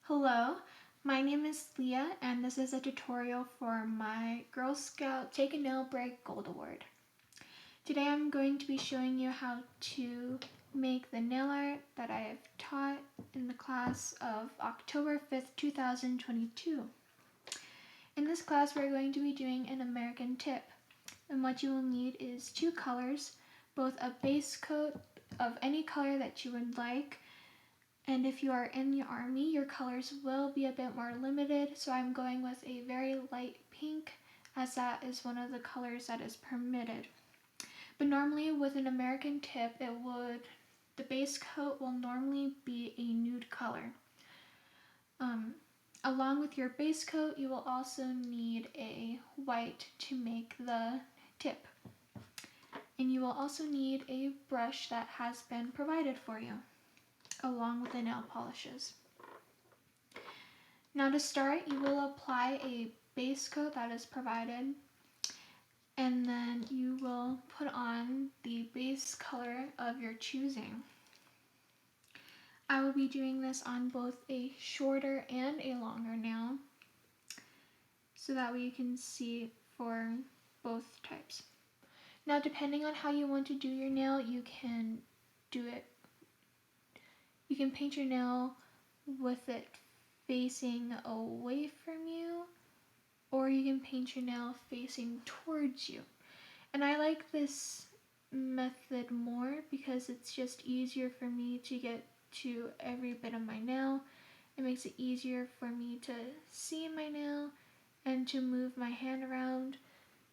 Hello, my name is Leah and this is a tutorial for my Girl Scout Take a Nail Break Gold Award. Today I'm going to be showing you how to make the nail art that I have taught in the class of October 5th, 2022. In this class we're going to be doing an American tip, and what you will need is two colors, both a base coat of any color that you would like. And if you are in the army, your colors will be a bit more limited, so I'm going with a very light pink as that is one of the colors that is permitted. But normally with an American tip, the base coat will normally be a nude color. Along with your base coat, you will also need a white to make the tip. And you will also need a brush that has been provided for you, along with the nail polishes. Now to start, you will apply a base coat that is provided, and then you will put on the base color of your choosing. I will be doing this on both a shorter and a longer nail, so that way you can see for both types. Now depending on how you want to do your nail, you can paint your nail with it facing away from you, or you can paint your nail facing towards you. And I like this method more because it's just easier for me to get to every bit of my nail. It makes it easier for me to see my nail and to move my hand around,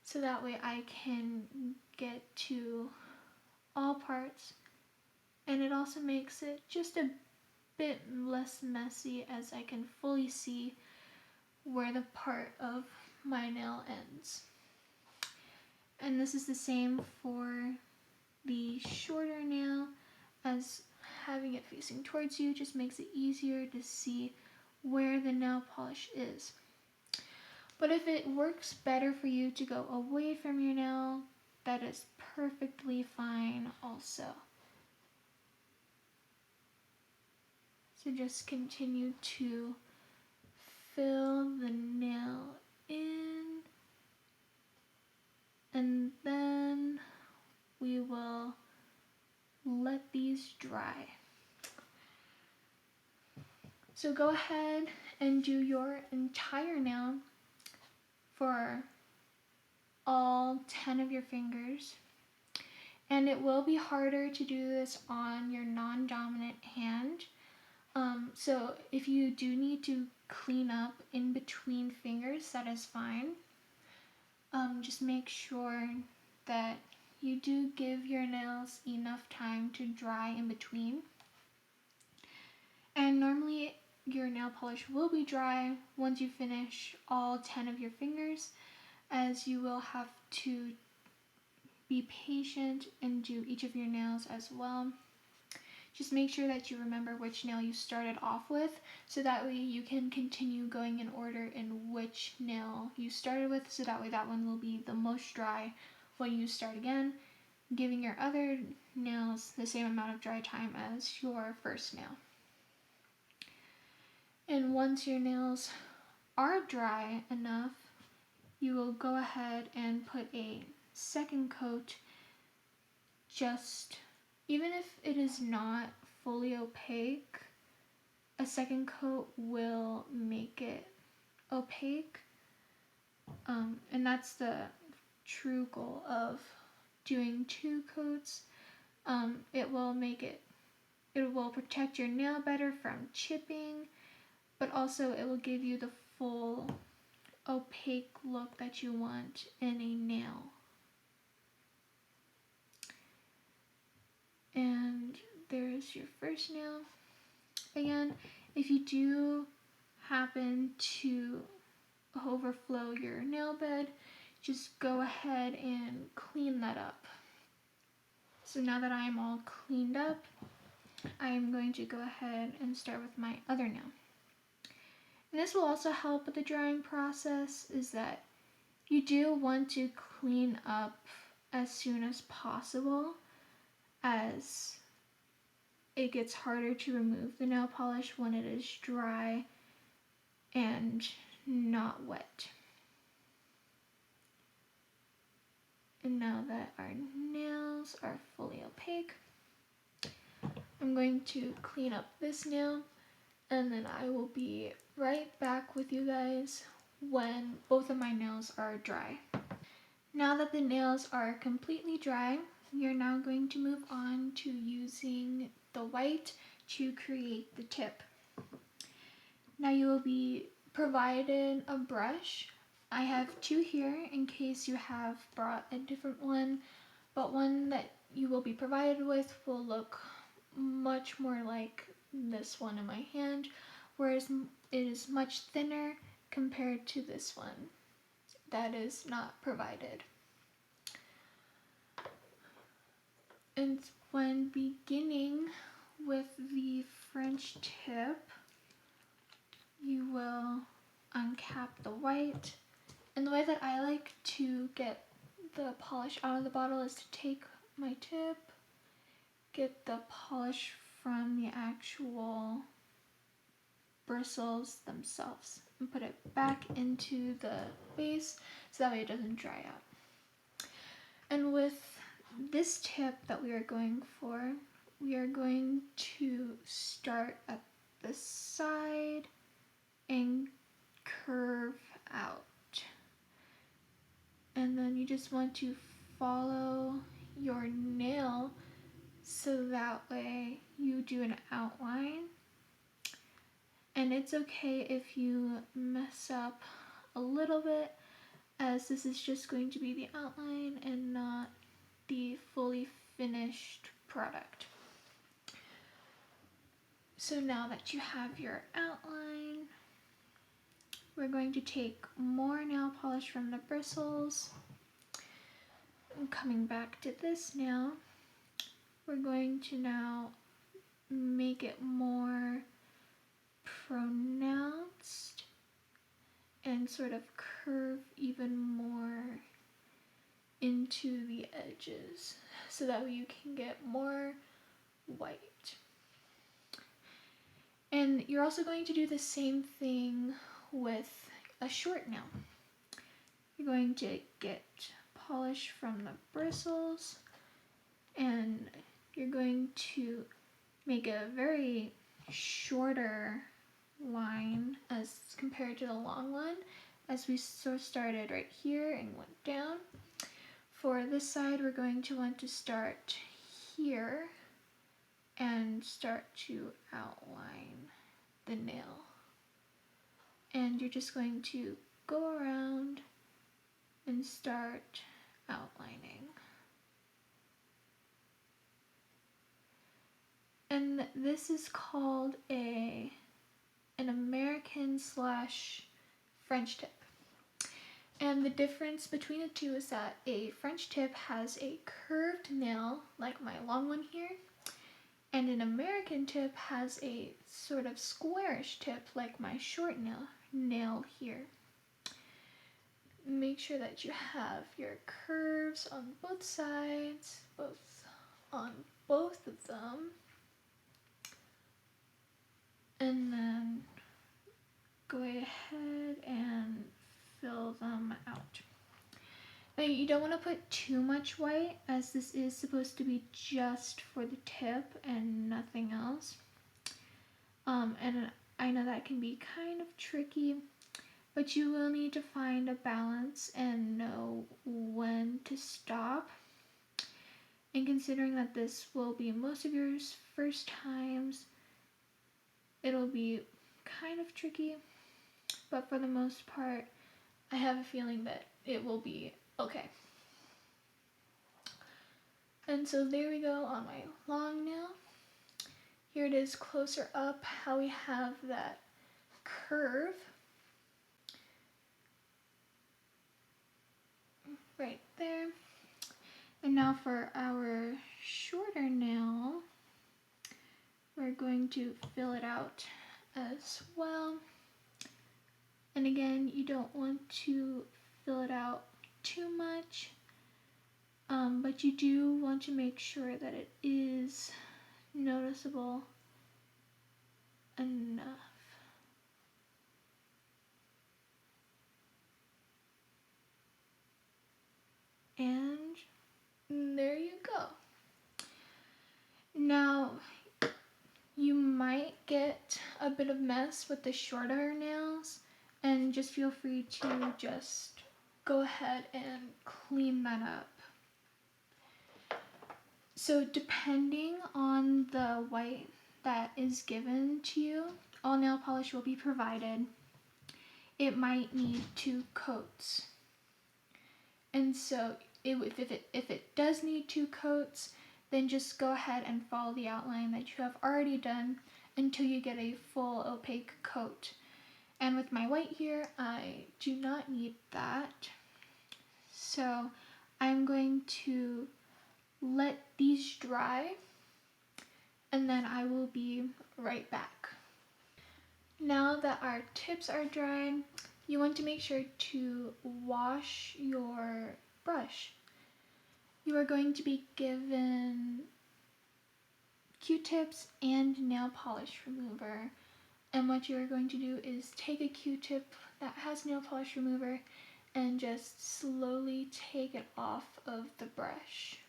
so that way I can get to all parts. And it also makes it just a bit less messy, as I can fully see where the part of my nail ends. And this is the same for the shorter nail, as having it facing towards you just makes it easier to see where the nail polish is. But if it works better for you to go away from your nail, that is perfectly fine also. So just continue to fill the nail in, and then we will let these dry. So go ahead and do your entire nail for all 10 of your fingers. And it will be harder to do this on your non-dominant hand. So if you do need to clean up in between fingers, that is fine. Just make sure that you do give your nails enough time to dry in between. And normally your nail polish will be dry once you finish all 10 of your fingers, as you will have to be patient and do each of your nails as well. Just make sure that you remember which nail you started off with, so that way you can continue going in order in which nail you started with, so that way that one will be the most dry when you start again, giving your other nails the same amount of dry time as your first nail. And once your nails are dry enough, you will go ahead and put a second coat, even if it is not fully opaque, a second coat will make it opaque. And that's the true goal of doing two coats. It will protect your nail better from chipping, but also it will give you the full opaque look that you want in a nail. And there's your first nail. Again, if you do happen to overflow your nail bed, just go ahead and clean that up. So now that I'm all cleaned up, I am going to go ahead and start with my other nail. And this will also help with the drying process, is that you do want to clean up as soon as possible, as it gets harder to remove the nail polish when it is dry and not wet. And now that our nails are fully opaque, I'm going to clean up this nail, and then I will be right back with you guys when both of my nails are dry. Now that the nails are completely dry, we are now going to move on to using the white to create the tip. Now you will be provided a brush. I have two here in case you have brought a different one, but one that you will be provided with will look much more like this one in my hand, whereas it is much thinner compared to this one that is not provided. And when beginning with the French tip, you will uncap the white. And the way that I like to get the polish out of the bottle is to take my tip, get the polish from the actual bristles themselves, and put it back into the base so that way it doesn't dry out. And with this tip that we are going for, we are going to start at the side and curve out. And then you just want to follow your nail so that way you do an outline. And it's okay if you mess up a little bit, as this is just going to be the outline and not the fully finished product. So now that you have your outline, we're going to take more nail polish from the bristles. And coming back to this nail, we're going to now make it more pronounced and sort of curve even more into the edges so that way you can get more white. And you're also going to do the same thing with a short nail. You're going to get polish from the bristles, and you're going to make a very shorter line as compared to the long one, as we started right here and went down. For this side, we're going to want to start here and start to outline the nail. And you're just going to go around and start outlining. And this is called an American / French tip. And the difference between the two is that a French tip has a curved nail, like my long one here, and an American tip has a sort of squarish tip, like my short nail here. Make sure that you have your curves on both sides, on both of them, and then go ahead and fill them out. Now you don't want to put too much white, as this is supposed to be just for the tip and nothing else. And I know that can be kind of tricky, but you will need to find a balance and know when to stop. And considering that this will be most of your first times, it'll be kind of tricky, but for the most part, I have a feeling that it will be okay. And so there we go on my long nail. Here it is closer up, how we have that curve right there. And now for our shorter nail, we're going to fill it out as well. And again, you don't want to fill it out too much, but you do want to make sure that it is noticeable enough. bit of mess with the shorter nails, and just feel free to just go ahead and clean that up. So depending on the white that is given to you, all nail polish will be provided. It might need 2 coats. And so if it does need 2 coats, then just go ahead and follow the outline that you have already done until you get a full opaque coat. And with my white here, I do not need that. So I'm going to let these dry, and then I will be right back. Now that our tips are dried, you want to make sure to wash your brush. You are going to be given Q-tips and nail polish remover. And what you are going to do is take a Q-tip that has nail polish remover and just slowly take it off of the brush.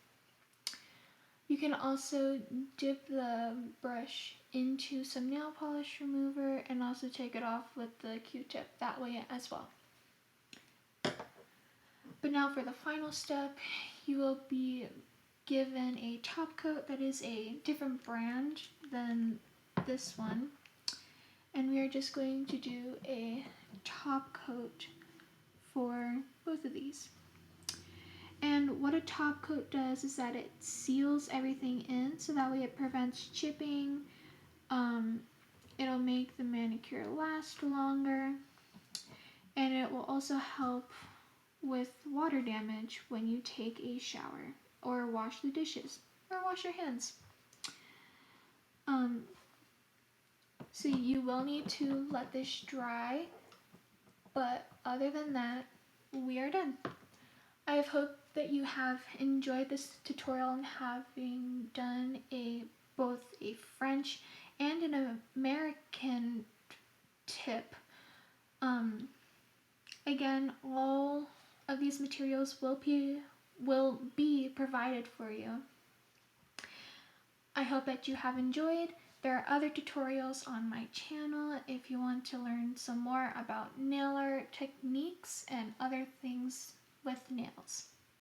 You can also dip the brush into some nail polish remover and also take it off with the Q-tip that way as well. But now for the final step, you will be given a top coat that is a different brand than this one. And we are just going to do a top coat for both of these. And what a top coat does is that it seals everything in, so that way it prevents chipping. It'll make the manicure last longer, and it will also help with water damage when you take a shower or wash the dishes or wash your hands. So you will need to let this dry, but other than that, we are done. I hope that you have enjoyed this tutorial on having done both a French and an American tip. Again, all of these materials will be provided for you. I hope that you have enjoyed. There are other tutorials on my channel if you want to learn some more about nail art techniques and other things with nails.